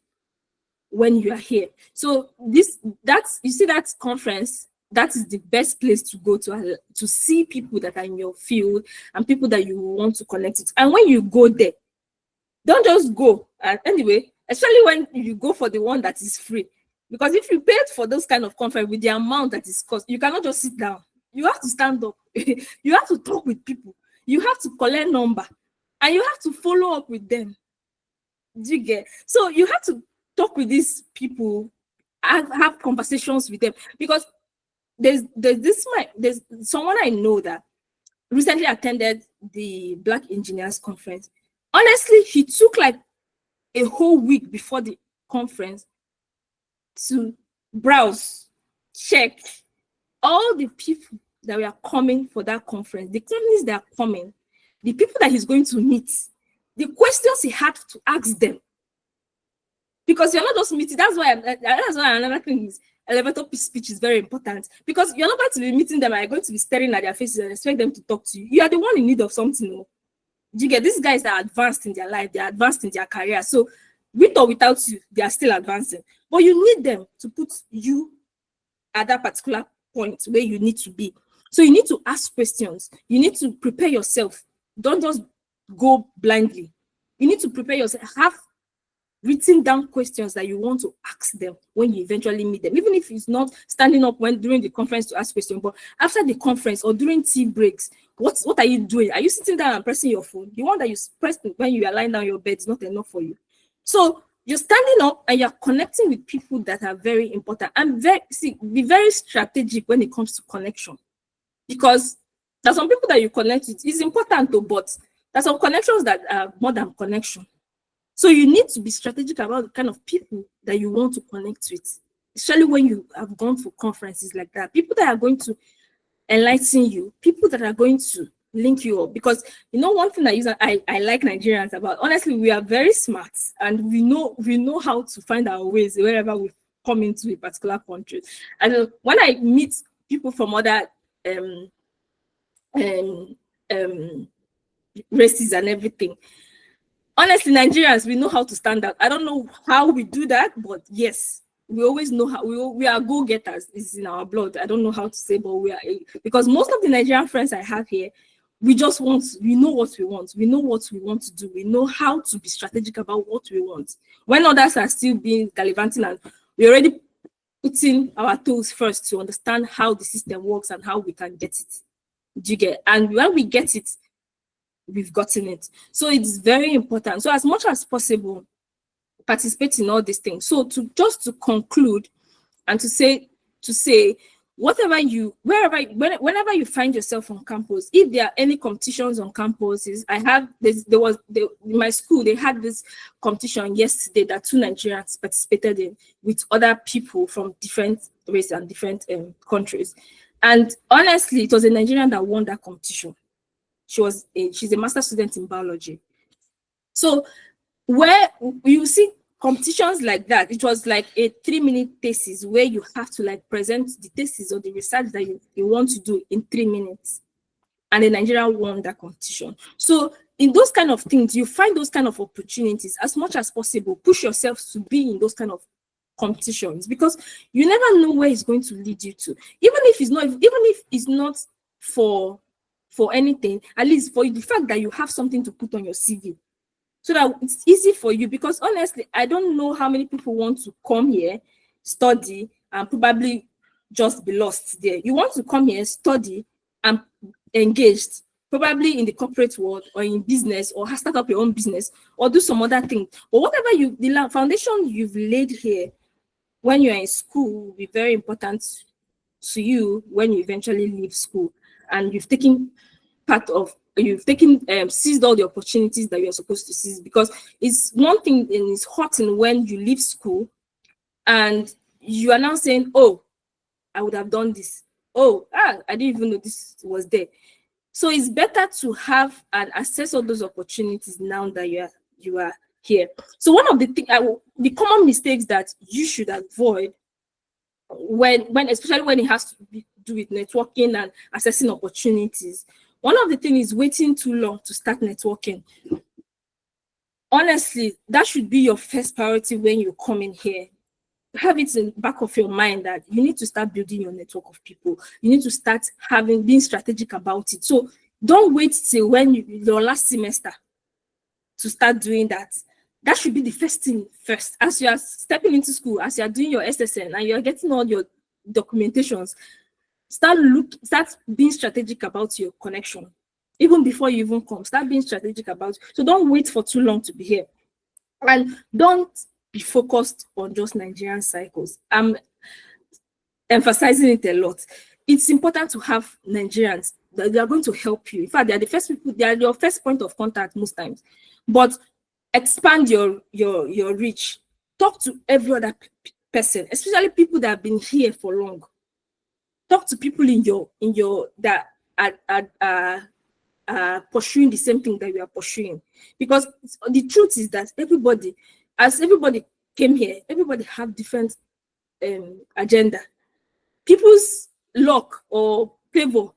when you are here. So you see that conference, that is the best place to go to see people that are in your field and people that you want to connect with. And when you go there, don't just go. And anyway, especially when you go for the one that is free, because if you paid for those kind of conference with the amount that is cost, you cannot just sit down. You have to stand up. You have to talk with people. You have to collect number, and you have to follow up with them. Do you get? So you have to talk with these people have conversations with them, because there's someone I know that recently attended the Black Engineers Conference. Honestly, he took like a whole week before the conference to browse, check all the people that were coming for that conference, the companies that are coming, the people that he's going to meet, the questions he had to ask them. Because you're not just meeting, that's why another thing is elevator speech is very important, because you're not going to be meeting them and you're going to be staring at their faces and expect them to talk to you. You are the one in need of something. No? Do you get? These guys are advanced in their life, they're advanced in their career. So with or without you, they are still advancing. But you need them to put you at that particular point where you need to be. So you need to ask questions. You need to prepare yourself. Don't just go blindly. You need to prepare yourself. Have written down questions that you want to ask them when you eventually meet them, even if it's not standing up during the conference to ask questions, but after the conference or during tea breaks. What are you doing? Are you sitting down and pressing your phone? The one that you press when you are lying down your bed is not enough for you. So you're standing up and you're connecting with people that are very important, and be very strategic when it comes to connection, because there's some people that you connect with. It's important though, but there's some connections that are more than connection. So you need to be strategic about the kind of people that you want to connect with, especially when you have gone for conferences like that. People that are going to enlighten you, people that are going to link you up. Because one thing I like Nigerians about, honestly, we are very smart and we know how to find our ways wherever we come into a particular country. And when I meet people from other races and everything, honestly, Nigerians, we know how to stand out. I don't know how we do that, but yes, we always know how. We are go-getters. It's in our blood. I don't know how to say, but we are, because most of the Nigerian friends I have here, we know what we want. We know what we want to do. We know how to be strategic about what we want. When others are still being gallivanting, and we're already putting our toes first to understand how the system works and how we can get it. Do you get? And when we get it, we've gotten it. So it's very important. So as much as possible, participate in all these things. So to conclude and to say whenever you find yourself on campus, if there are any competitions on campuses, in my school, they had this competition yesterday that 2 Nigerians participated in with other people from different races and different countries. And honestly, it was a Nigerian that won that competition. She's a master's student in biology. So where you see competitions like that, it was like a 3-minute thesis where you have to present the thesis or the research that you want to do in 3 minutes. And the Nigerian won that competition. So in those kind of things, you find those kind of opportunities as much as possible. Push yourself to be in those kind of competitions, because you never know where it's going to lead you to. Even if it's not for anything, at least for the fact that you have something to put on your CV, so that it's easy for you. Because honestly, I don't know how many people want to come here, study, and probably just be lost there. You want to come here, study, and engaged, probably in the corporate world or in business, or start up your own business, or do some other thing. But whatever the foundation you've laid here when you're in school will be very important to you when you eventually leave school, and you've seized all the opportunities that you're supposed to seize. Because it's one thing, and it's hurting when you leave school and you are now saying, oh, I would have done this. Oh, I didn't even know this was there. So it's better to have and assess all those opportunities now that you are here. So one of the common mistakes that you should avoid especially when it has to do with networking and assessing opportunities, one of the things is waiting too long to start networking. Honestly, that should be your first priority when you come in here. Have it in the back of your mind that you need to start building your network of people. You need to start being strategic about it. So don't wait till your last semester to start doing that. That should be the first thing first. As you are stepping into school, as you are doing your SSN and you're getting all your documentations, start being strategic about your connection. Even before you even come, start being strategic about it. So don't wait for too long to be here. And don't be focused on just Nigerian cycles. I'm emphasizing it a lot. It's important to have Nigerians that they are going to help you. In fact, they are the first people, they are your first point of contact most times. But expand your reach. Talk to every other person, especially people that have been here for long. Talk to people in your that are pursuing the same thing that you are pursuing. Because the truth is that everybody came here, everybody have different agenda. People's luck or favor,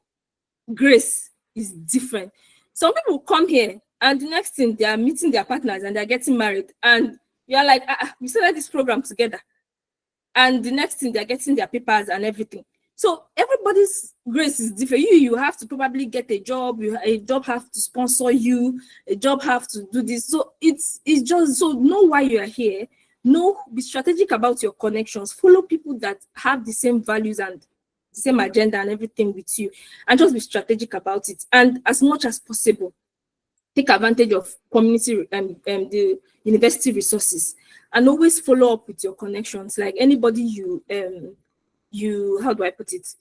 grace is different. Some people come here and the next thing they are meeting their partners and they're getting married, and you're like, we started this program together, and the next thing they're getting their papers and everything. So everybody's grace is different. You have to probably get a job. A job have to sponsor you. A job have to do this. So it's just, so know why you are here. Be strategic about your connections. Follow people that have the same values and the same agenda and everything with you, and just be strategic about it. And as much as possible, take advantage of community the university resources, and always follow up with your connections. Like anybody you how do I put it?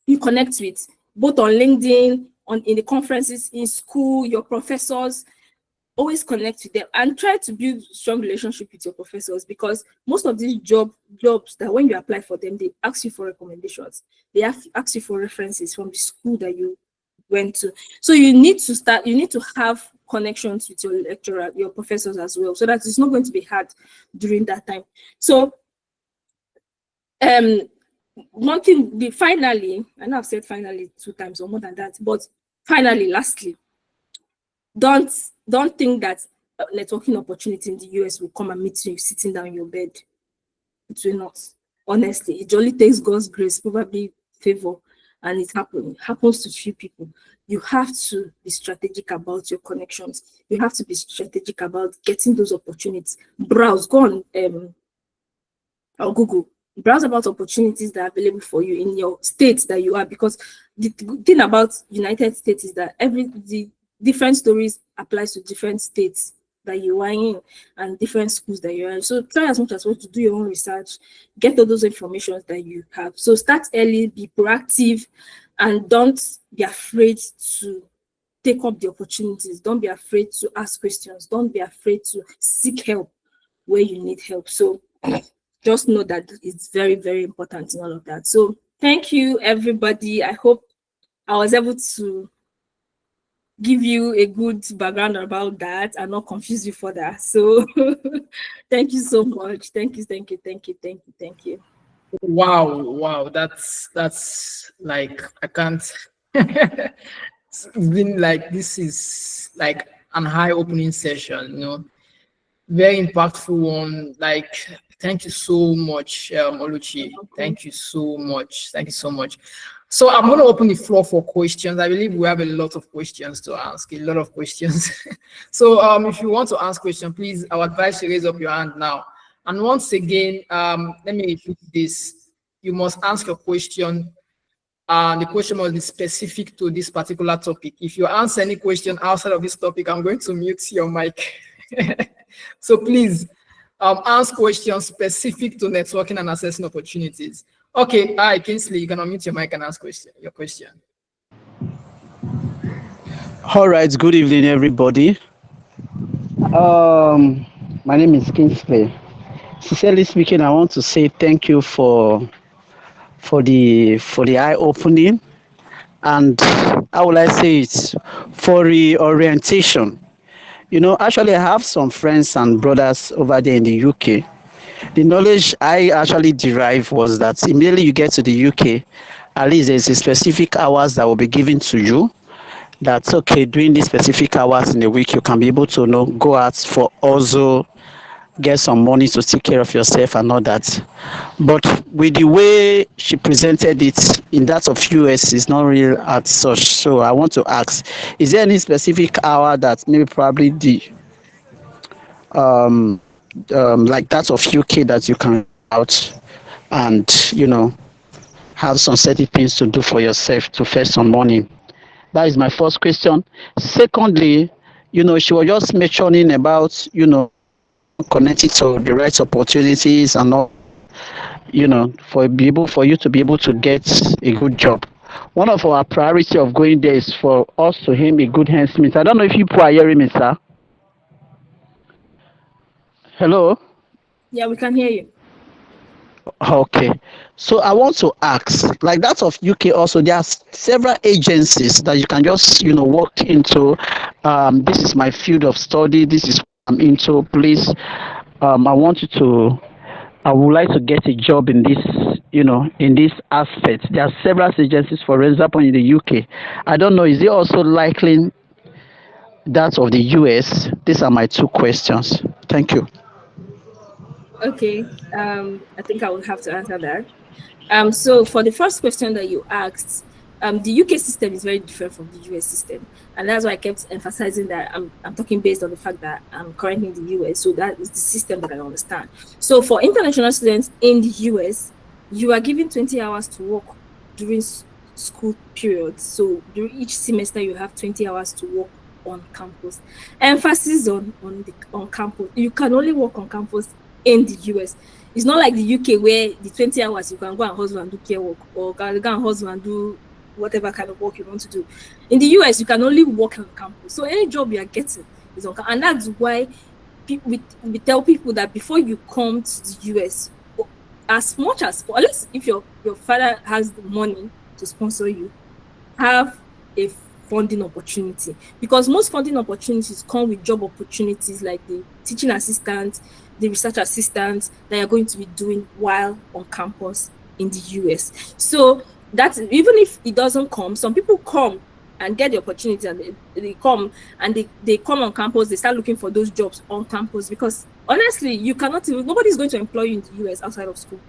You connect with, both on LinkedIn, in the conferences, in school, your professors. Always connect with them and try to build strong relationship with your professors, because most of these jobs that when you apply for them, they ask you for recommendations. They ask you for references from the school that you went to. So you need to have connections with your lecturer, your professors as well, so that it's not going to be hard during that time. So one thing, finally, I know I've said finally 2 times or more than that, but finally, lastly, don't think that networking opportunity in the US will come and meet you sitting down in your bed. It will not. Honestly, it only takes God's grace, probably favor, and it happens to few people. You have to be strategic about your connections. You have to be strategic about getting those opportunities. Browse, go on or Google. Browse about opportunities that are available for you in your state that you are, because the thing about United States is that the different stories applies to different states that you are in and different schools that you are in. So try as much as possible to do your own research, get all those information that you have. So start early, be proactive, and don't be afraid to take up the opportunities. Don't be afraid to ask questions. Don't be afraid to seek help where you need help. So just know that it's very, very important in all of that. So thank you, everybody. I hope I was able to give you a good background about that and not confuse you further. So thank you so much. Thank you. Wow. That's like, I can't. It's been like, this is like an eye-opening session, very impactful one. Like, thank you so much, Oluchi. Thank you so much. So I'm going to open the floor for questions. I believe we have a lot of questions to ask, a lot of questions. So if you want to ask questions, please, I would advise you raise up your hand now. And once again, let me repeat this. You must ask your question. The question must be specific to this particular topic. If you answer any question outside of this topic, I'm going to mute your mic. So please ask questions specific to networking and assessing opportunities. Okay, hi, Kingsley, you can unmute your mic and ask your question. All right, good evening, everybody. My name is Kingsley. Sincerely speaking, I want to say thank you for the eye opening, and how will I say it, for reorientation. Actually, I have some friends and brothers over there in the UK. The knowledge I actually derived was that immediately you get to the UK, at least there's a specific hours that will be given to you. That's okay. During these specific hours in the week, you can be able to go out for also get some money to take care of yourself and all that. But with the way she presented it in that of US is not real as such. So I want to ask, is there any specific hour that maybe probably the like that of UK that you can out and have some certain things to do for yourself to fetch some money? That is my first question. Secondly, she was just mentioning about connected to the right opportunities and all, for you to be able to get a good job. One of our priority of going there is for us to aim a good handsmith. I don't know if you are hearing me, sir. Hello. Yeah, we can hear you. Okay. So I want to ask, like that of UK also, there are several agencies that you can just, walk into. This is my field of study. This is what I'm into. Please, I want you to, I would like to get a job in this, in this aspect. There are several agencies, for example, in the UK. I don't know, is it also likely that of the US? These are my two questions. Thank you. Okay. I think I will have to answer that. So for the first question that you asked, the UK system is very different from the US system, and that's why I kept emphasizing that I'm talking based on the fact that I'm currently in the US, so that is the system that I understand. So for international students in the US, you are given 20 hours to work during school periods. So during each semester, you have 20 hours to work on campus. Emphasis on campus. You can only work on campus in the US. It's not like the UK where the 20 hours you can go and hustle and do care work, or can go and hustle and do whatever kind of work you want to do. In the US, you can only work on campus. So any job you are getting is on campus. And that's why we tell people that before you come to the US, as much as, or at least if your father has the money to sponsor you, have a funding opportunity, because most funding opportunities come with job opportunities like the teaching assistant, the research assistant that you're going to be doing while on campus in the US. So that's, even if it doesn't come, some people come and get the opportunity, and they come and they come on campus, they start looking for those jobs on campus, because honestly, you cannot, nobody's going to employ you in the US outside of school.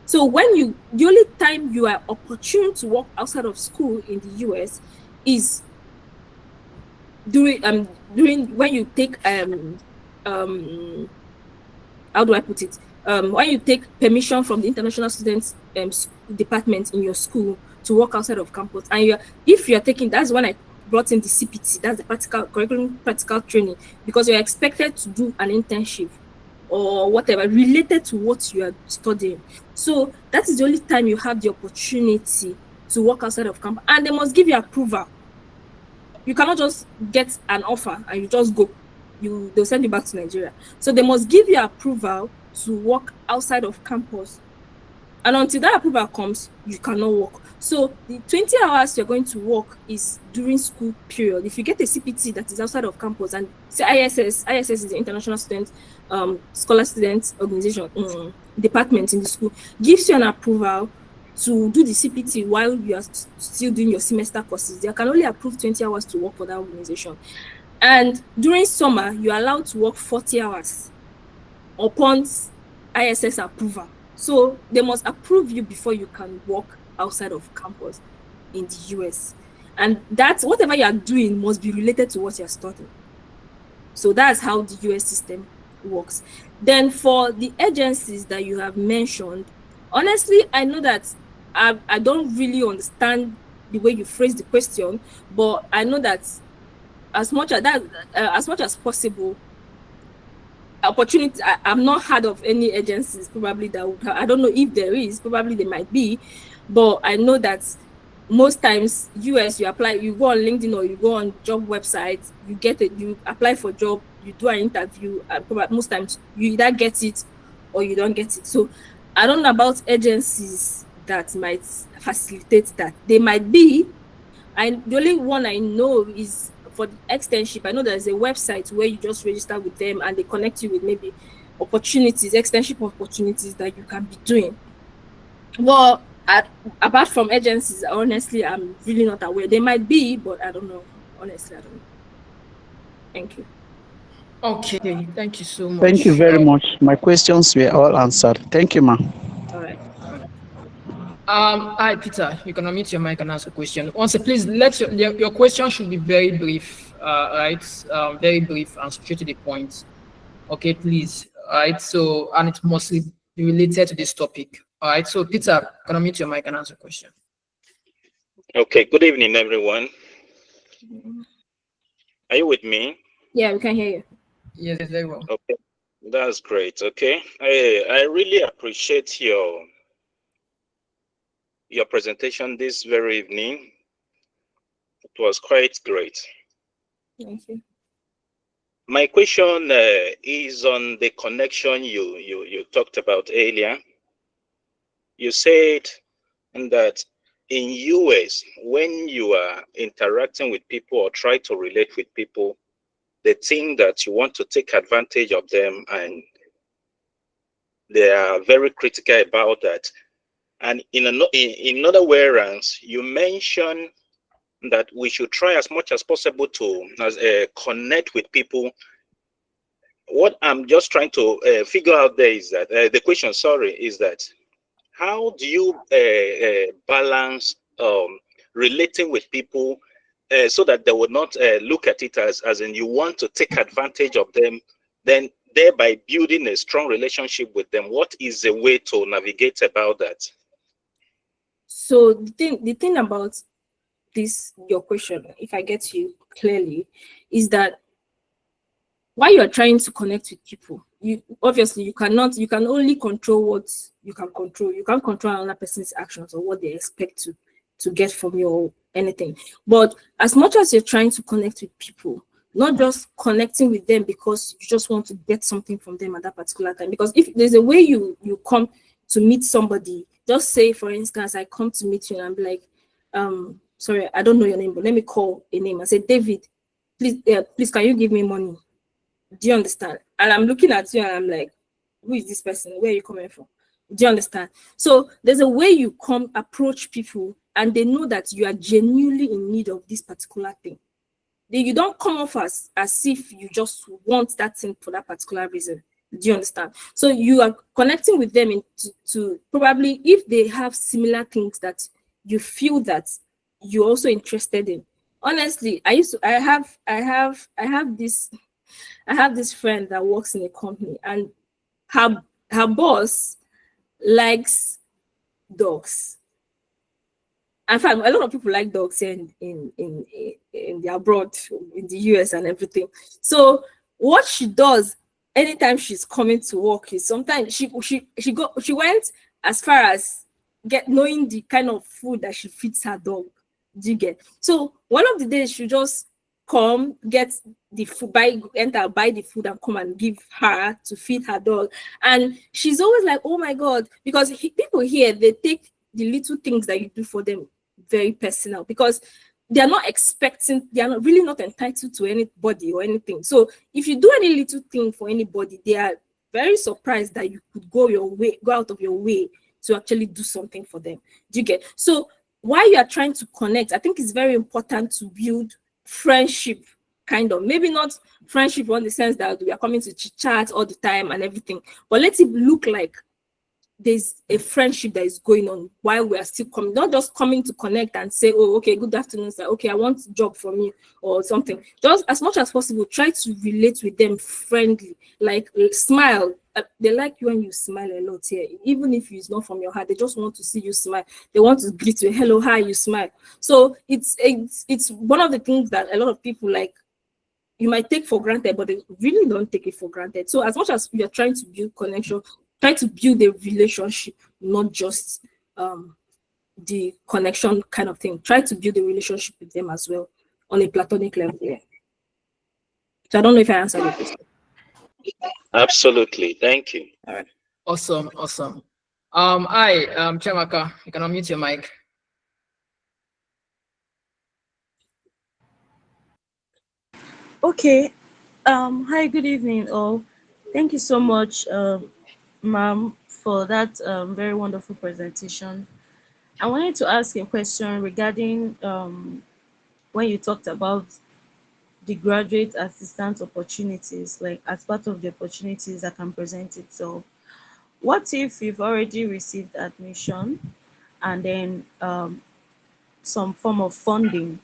So the only time you are opportune to work outside of school in the US is during when you take how do I put it? When you take permission from the international students department in your school to work outside of campus, and if you're taking, that's when I brought in the CPT, that's the practical training, because you're expected to do an internship or whatever related to what you are studying. So that is the only time you have the opportunity to work outside of campus, and they must give you approval. You cannot just get an offer and you just go. They'll send you back to Nigeria. So they must give you approval to work outside of campus. And until that approval comes, you cannot work. So the 20 hours you're going to work is during school period. If you get a CPT that is outside of campus, and say ISS is the International Student Scholar Student Organization department in the school, gives you an approval to do the CPT while you are still doing your semester courses. They can only approve 20 hours to work for that organization. And during summer, you're allowed to work 40 hours upon ISS approval. So they must approve you before you can work outside of campus in the US. And that's, whatever you are doing must be related to what you're studying. So that's how the US system works. Then for the agencies that you have mentioned, honestly, I know that I don't really understand the way you phrase the question, but I know that as much as possible, opportunity, I've not heard of any agencies probably that would have, I don't know if there is, probably there might be, but I know that most times US, you apply, you go on LinkedIn or you go on job websites, you apply for job, you do an interview, and probably most times you either get it or you don't get it. So I don't know about agencies that might facilitate that. They might be, and the only one I know is for the externship. I know there's a website where you just register with them and they connect you with maybe opportunities, externship opportunities that you can be doing. Well, apart from agencies, honestly, I'm really not aware. They might be, but I don't know. Honestly, I don't know. Thank you. Okay, thank you so much. Thank you very much. My questions were all answered. Thank you, ma'am. All right. Hi, Peter. You can unmute your mic and ask a question. Once, please let your question should be very brief, right? Very brief and straight to the point. Okay, please. All right. So, and it must be related to this topic. All right. So, Peter, can unmute your mic and answer a question. Okay. Good evening, everyone. Are you with me? Yeah, we can hear you. Yes, very well. Okay, that's great. Okay, I really appreciate your presentation this very evening. It was quite great. Thank you. My question is on the connection you talked about earlier. You said that in US, when you are interacting with people or try to relate with people, they think that you want to take advantage of them, and they are very critical about that. And in another way around, you mentioned that we should try as much as possible to connect with people. What I'm just trying to figure out there is that the question, sorry, is that how do you balance relating with people so that they will not look at it as in you want to take advantage of them, then thereby building a strong relationship with them? What is the way to navigate about that? So the thing about this, your question, if I get you clearly, is that while you're trying to connect with people, you obviously you can only control what you can control. You can't control another person's actions or what they expect to get from you or anything. But as much as you're trying to connect with people, not just connecting with them because you just want to get something from them at that particular time. Because if there's a way you come to meet somebody, just say for instance, I come to meet you and I'm like, sorry, I don't know your name, but let me call a name. I say, David, please can you give me money? Do you understand? And I'm looking at you and I'm like, who is this person? Where are you coming from? Do you understand? So there's a way you come approach people and they know that you are genuinely in need of this particular thing. You don't come off as if you just want that thing for that particular reason. Do you understand? So you are connecting with them to probably, if they have similar things that you feel that you're also interested in. Honestly, I have this friend that works in a company, and her boss likes dogs. In fact, a lot of people like dogs here in the abroad, in the US and everything. So what she does anytime she's coming to work is sometimes she went as far as knowing the kind of food that she feeds her dog. Do you get? So one of the days she just come get the food, buy the food and come and give her to feed her dog. And she's always like, oh my God, because people here, they take the little things that you do for them very personal, because they are not really not entitled to anybody or anything. So if you do any little thing for anybody, they are very surprised that you could go out of your way to actually do something for them. Do you get? So while you are trying to connect, I think it's very important to build friendship, kind of, maybe not friendship in the sense that we are coming to chat all the time and everything, but let it look like there's a friendship that is going on while we are still coming, not just coming to connect and say, oh, okay, good afternoon, sir. Okay, I want a job from you or something. Just as much as possible, try to relate with them friendly, like smile. They like you when you smile a lot here, even if it's not from your heart. They just want to see you smile. They want to greet you, hello, hi, you smile. So it's one of the things that a lot of people like you might take for granted, but they really don't take it for granted. So as much as you're trying to build connection, try to build a relationship, not just the connection kind of thing. Try to build a relationship with them as well on a platonic level. Yeah. So I don't know if I answered your question. Absolutely. Thank you. All right. Awesome. Chiamaka, you can unmute your mic. Okay. Hi, good evening, all. Thank you so much, ma'am, for that very wonderful presentation. I wanted to ask a question regarding when you talked about the graduate assistant opportunities, like as part of the opportunities that can present itself. What if you've already received admission and then some form of funding,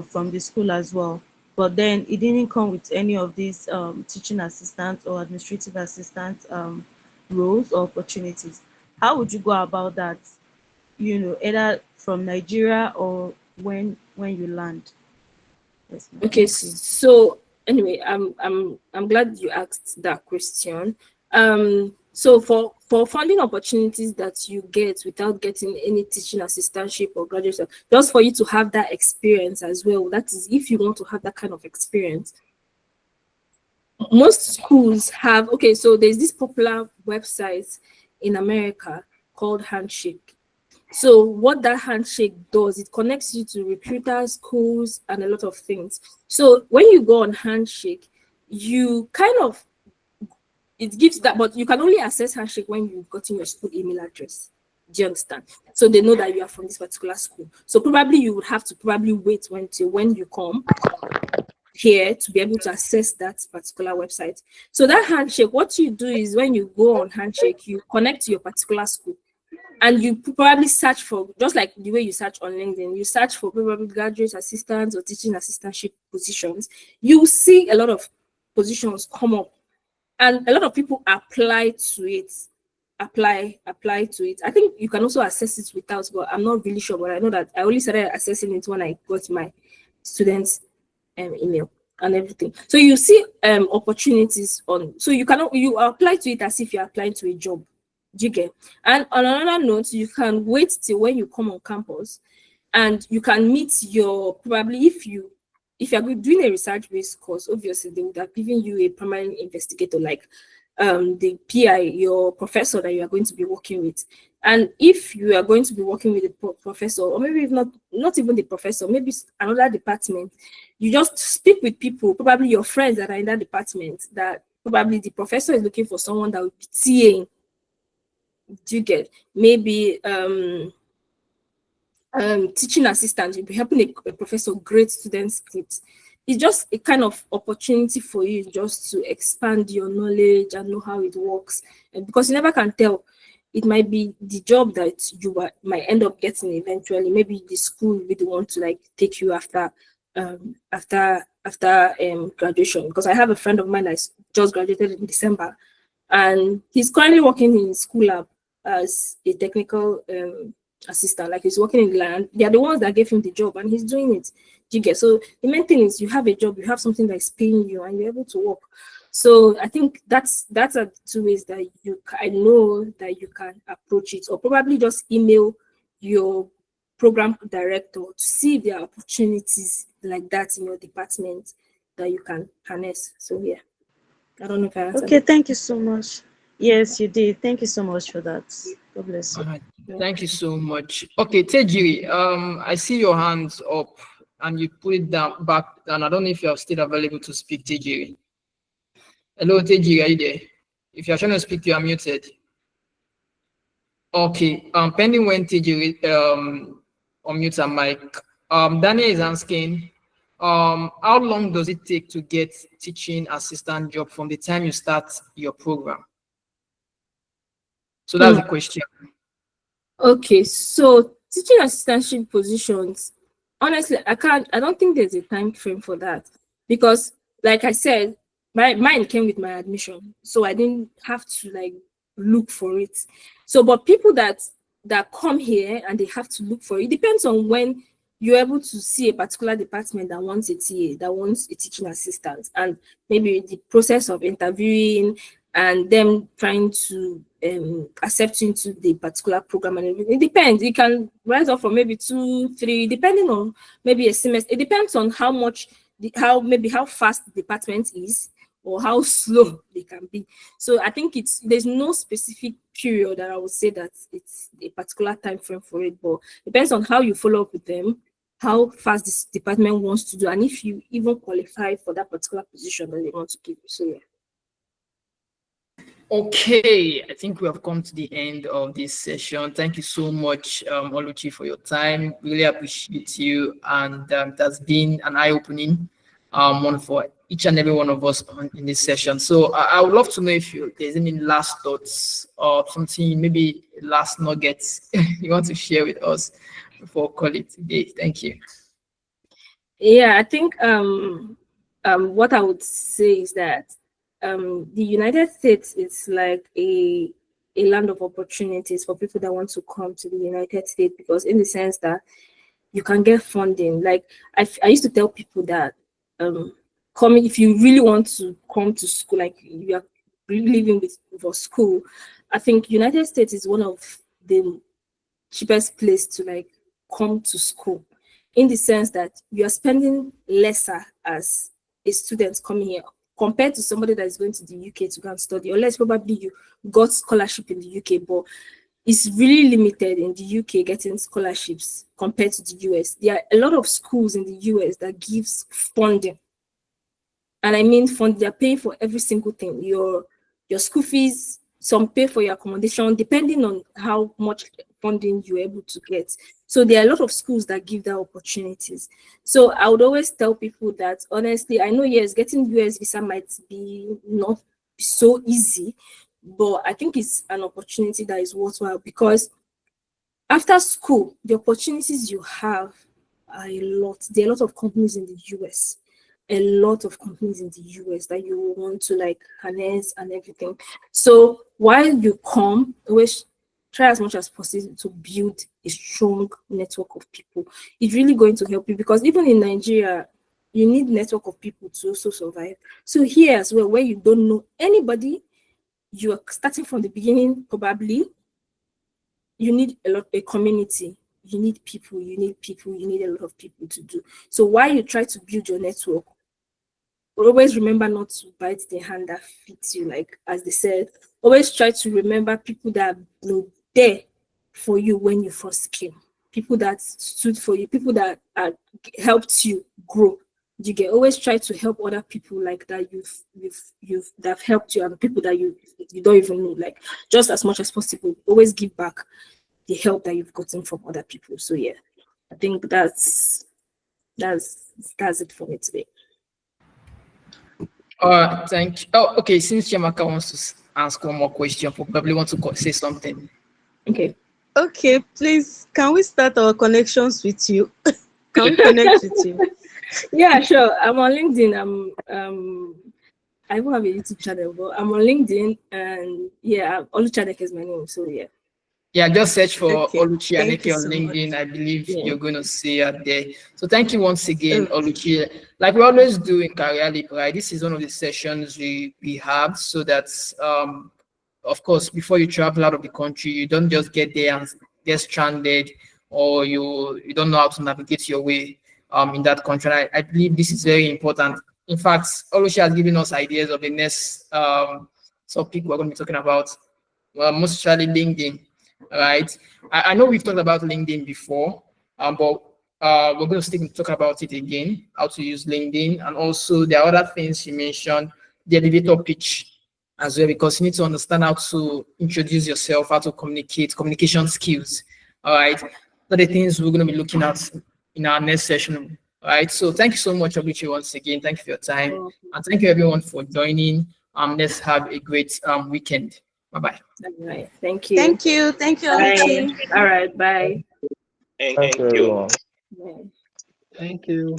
from the school as well, but then it didn't come with any of these teaching assistant or administrative assistant roles or opportunities? How would you go about that, either from Nigeria or when you land? Yes, ma'am. Okay, Thank you. so anyway, I'm glad you asked that question. So for funding opportunities that you get without getting any teaching assistantship or graduate, just for you to have that experience as well. That is, if you want to have that kind of experience. Most schools have, okay, so there's this popular website in America called Handshake. So what that Handshake does, it connects you to recruiters, schools, and a lot of things. So when you go on Handshake, you kind of, it gives that, but you can only access Handshake when you've gotten your school email address. Do you understand? So they know that you are from this particular school. So probably you would have to probably wait until when you come here to be able to access that particular website. So that Handshake, what you do is when you go on Handshake, you connect to your particular school. And you probably search for, just like the way you search on LinkedIn, you search for probably graduate assistants or teaching assistantship positions. You see a lot of positions come up, and a lot of people apply to it. Apply to it. I think you can also access it without, but I'm not really sure. But I know that I only started accessing it when I got my students' email and everything. So you see opportunities on. So you apply to it as if you're applying to a job. Do you get? And on another note, you can wait till when you come on campus, and you can meet your, probably if you're doing a research-based course, obviously they would have given you a primary investigator, like the PI, your professor that you are going to be working with. And if you are going to be working with a professor, or maybe if not even the professor, maybe another department, you just speak with people, probably your friends that are in that department, that probably the professor is looking for someone that will be TAing. Do you get? Maybe teaching assistant, you'll be helping a professor grade student scripts. It's just a kind of opportunity for you just to expand your knowledge and know how it works. And because you never can tell, it might be the job that you might end up getting eventually. Maybe the school really want to like take you after graduation. Because I have a friend of mine that just graduated in December, and he's currently working in school lab as a technical assistant, like he's working in the land. They are the ones that gave him the job, and he's doing it. Do you get? So the main thing is you have a job, you have something that is paying you, and you're able to work. So I think that's are two ways that I know that you can approach it, or probably just email your program director to see if there are opportunities like that in your department that you can harness. So yeah, I don't know if I answered. Okay, thank you so much. Yes, you did. Thank you so much for that. God bless you. Thank you so much. Okay, Tejiri, I see your hands up and you put it down back, and I don't know if you're still available to speak, Tejiri. Hello, Tejiri, are you there? If you're trying to speak, you are muted. Okay, pending when Tejiri unmutes her mic. Daniel is asking, how long does it take to get teaching assistant job from the time you start your program? So that's the question. Okay, so teaching assistantship positions, honestly, I don't think there's a time frame for that, because like I said, mine came with my admission, so I didn't have to like look for it. So, but people that come here and they have to look for it, depends on when you're able to see a particular department that wants a TA, that wants a teaching assistant, and maybe the process of interviewing and them trying to accept you into the particular program and everything. It depends. It can rise up from maybe 2, 3, depending on maybe a semester. It depends on how much, how fast the department is, or how slow they can be. So I think there's no specific period that I would say that it's a particular time frame for it, but it depends on how you follow up with them, how fast this department wants to do, and if you even qualify for that particular position that they want to give you. So yeah. Okay, I think we have come to the end of this session. Thank you so much, Oluchi, for your time. Really appreciate you, and it has been an eye-opening one for each and every one of us in this session. So I would love to know if there's any last thoughts or something, maybe last nuggets you want to share with us before we call it today. Thank you. Yeah, I think what I would say is that the United States is like a land of opportunities for people that want to come to the United States, because in the sense that you can get funding. Like I used to tell people that coming, if you really want to come to school, like you are really living with for school, I think United States is one of the cheapest place to like come to school, in the sense that you are spending lesser as a student coming here compared to somebody that is going to the UK to go and study, unless probably you got scholarship in the UK, but it's really limited in the UK getting scholarships compared to the US. There are a lot of schools in the US that gives funding. And I mean fund, they're paying for every single thing. Your school fees, some pay for your accommodation, depending on how much funding you're able to get. So there are a lot of schools that give that opportunities. So I would always tell people that, honestly, I know, yes, getting US visa might be not so easy, but I think it's an opportunity that is worthwhile, because after school, the opportunities you have are a lot. There are a lot of companies in the US, a lot of companies in the US that you want to like harness and everything. So while you come, always try as much as possible to build a strong network of people. It's really going to help you, because even in Nigeria, you need network of people to also survive. So here as well, where you don't know anybody, you are starting from the beginning, probably, you need a community. You need people, you need a lot of people to do. So while you try to build your network, always remember not to bite the hand that fits you. Like, as they said, always try to remember people that have been there for you when you first came, people that stood for you, people that helped you grow. You get, always try to help other people like that you've that have helped you, and people that you don't even know. Like, just as much as possible, always give back the help that you've gotten from other people. So yeah, I think that's it for me today. Thank you. Oh, okay. Since Yamaka wants to ask one more question, probably want to say something. Okay. Okay, please, can we start our connections with you? Can we connect with you? Yeah, sure. I'm on LinkedIn. I don't have a YouTube channel, but I'm on LinkedIn, and yeah, Oluchi Aneke is my name. So yeah. Yeah, just search for Okay, Oluchi thank you Aneke on so LinkedIn. much. I believe Yeah. you're going to see her there. So thank you once again, Okay. Oluchi. Like we always do in CareerLeap, right? This is one of the sessions we have, so that of course, before you travel out of the country, you don't just get there and get stranded, or you don't know how to navigate your way in that country. And I believe this is very important. In fact, Oluchi has given us ideas of the next topic we're going to be talking about, most especially LinkedIn. Right. I know we've talked about LinkedIn before, but we're going to stick and talk about it again, how to use LinkedIn. And also there are other things you mentioned, the elevator pitch as well, because you need to understand how to introduce yourself, how to communicate, communication skills. All right. So the things we're going to be looking at in our next session. All right. So thank you so much, Obichi, once again. Thank you for your time. And thank you everyone for joining. Let's have a great weekend. Bye-bye. All right. Thank you. Thank you. Thank you, Bye. Oluchi. All right. Bye. Thank Thank you, you. everyone. Bye. Thank you.